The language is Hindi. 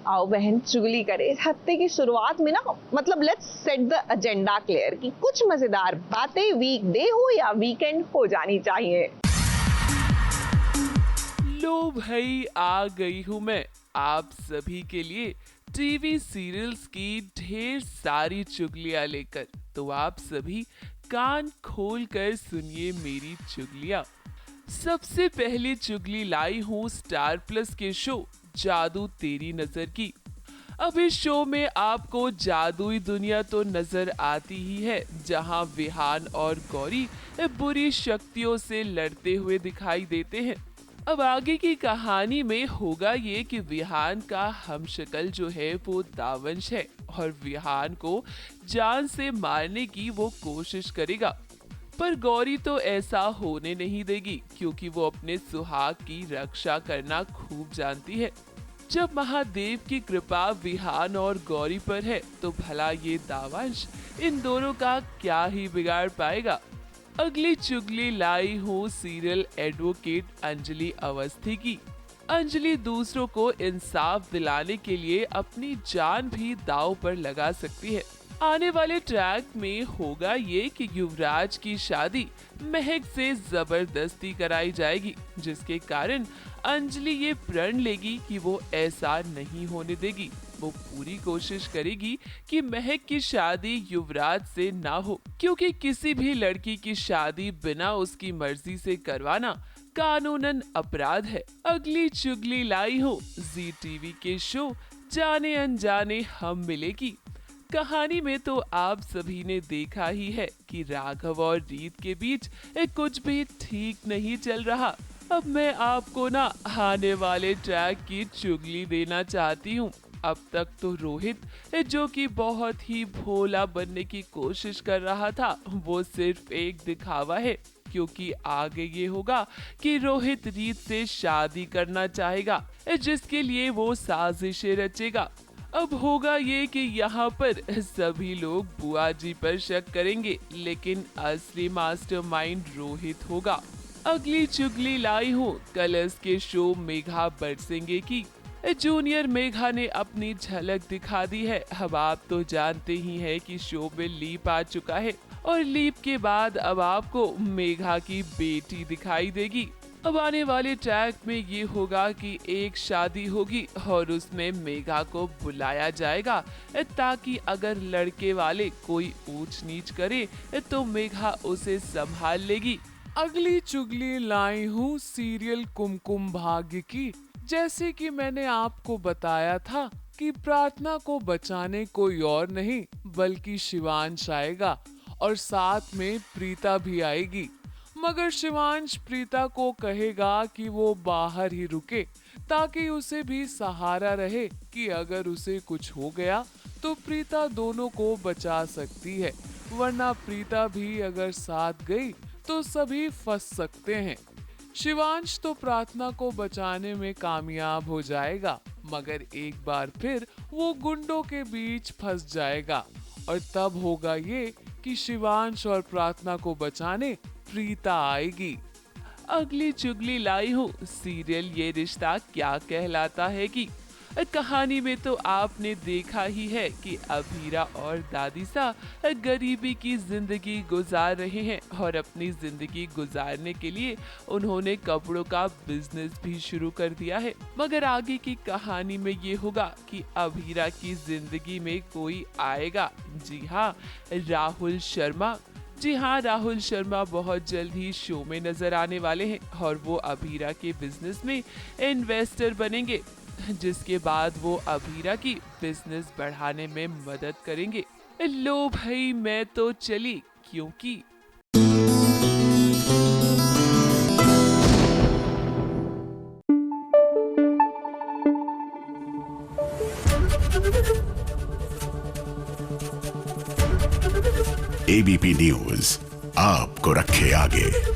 आओ बहन चुगली करे। इस हफ्ते की शुरुआत में ना मतलब let's set the agenda clear कि कुछ मजेदार बातें वीकडे हो या वीकेंड हो जानी चाहिए। लो भाई, आ गई हूँ मैं आप सभी के लिए टीवी सीरियल्स की ढेर सारी चुगलियाँ लेकर। तो आप सभी कान खोल कर सुनिए मेरी चुगलियाँ। सबसे पहली चुगली लाई हूँ स्टार प्लस के शो जादू तेरी नजर की। अब इस शो में आपको जादुई दुनिया तो नजर आती ही है, जहां विहान और गौरी बुरी शक्तियों से लड़ते हुए दिखाई देते हैं। अब आगे की कहानी में होगा ये कि विहान का हमशक्ल जो है वो दावंश है और विहान को जान से मारने की वो कोशिश करेगा, पर गौरी तो ऐसा होने नहीं देगी क्योंकि वो अपने सुहाग की रक्षा करना खूब जानती है। जब महादेव की कृपा विहान और गौरी पर है तो भला ये दावंश इन दोनों का क्या ही बिगाड़ पाएगा। अगली चुगली लाई हूँ सीरियल एडवोकेट अंजलि अवस्थी की। अंजलि दूसरों को इंसाफ दिलाने के लिए अपनी जान भी दांव पर लगा सकती है। आने वाले ट्रैक में होगा ये कि युवराज की शादी महक से जबरदस्ती कराई जाएगी, जिसके कारण अंजलि ये प्रण लेगी कि वो ऐसा नहीं होने देगी। वो पूरी कोशिश करेगी कि महक की शादी युवराज से ना हो, क्योंकि किसी भी लड़की की शादी बिना उसकी मर्जी से करवाना कानूनन अपराध है। अगली चुगली लाई हूँ जी टीवी के शो जाने अनजाने हम मिले की। कहानी में तो आप सभी ने देखा ही है कि राघव और रीत के बीच कुछ भी ठीक नहीं चल रहा। अब मैं आपको ना आने वाले ट्रैक की चुगली देना चाहती हूँ। अब तक तो रोहित जो कि बहुत ही भोला बनने की कोशिश कर रहा था, वो सिर्फ एक दिखावा है, क्योंकि आगे ये होगा कि रोहित रीत से शादी करना चाहेगा, जिसके लिए वो साजिशें रचेगा। अब होगा ये कि यहाँ पर सभी लोग बुआ जी पर शक करेंगे, लेकिन असली मास्टरमाइंड रोहित होगा। अगली चुगली लाई हूँ कलर्स के शो मेघा बरसेंगे की। जूनियर मेघा ने अपनी झलक दिखा दी है। अब आप तो जानते ही हैं कि शो में लीप आ चुका है और लीप के बाद अब आपको मेघा की बेटी दिखाई देगी। अब आने वाले ट्रैक में ये होगा कि एक शादी होगी और उसमें मेघा को बुलाया जाएगा, ताकि अगर लड़के वाले कोई ऊंच नीच करे तो मेघा उसे संभाल लेगी। अगली चुगली लाई हूँ सीरियल कुमकुम भाग्य की। जैसे कि मैंने आपको बताया था कि प्रार्थना को बचाने कोई और नहीं बल्कि शिवांश आएगा और साथ में प्रीता भी आएगी। मगर शिवांश प्रीता को कहेगा कि वो बाहर ही रुके ताकि उसे भी सहारा रहे कि अगर उसे कुछ हो गया तो प्रीता दोनों को बचा सकती है, वरना प्रीता भी अगर साथ गई तो सभी फंस सकते हैं। शिवांश तो प्रार्थना को बचाने में कामयाब हो जाएगा, मगर एक बार फिर वो गुंडों के बीच फंस जाएगा और तब होगा ये कि शिवांश और प्रार्थना को बचाने प्रीता आएगी। अगली चुगली लाई हूँ सीरियल ये रिश्ता क्या कहलाता है की। कहानी में तो आपने देखा ही है कि अभीरा और दादीसा गरीबी की जिंदगी गुजार रहे हैं और अपनी जिंदगी गुजारने के लिए उन्होंने कपड़ों का बिजनेस भी शुरू कर दिया है। मगर आगे की कहानी में ये होगा कि अभीरा की जिंदगी में कोई आएगा। जी हाँ, राहुल शर्मा। जी हाँ, राहुल शर्मा बहुत जल्द ही शो में नजर आने वाले हैं और वो अभीरा के बिजनेस में इन्वेस्टर बनेंगे, जिसके बाद वो अभीरा की बिजनेस बढ़ाने में मदद करेंगे। लो भाई, मैं तो चली, क्योंकि एबीपी न्यूज आपको रखे आगे।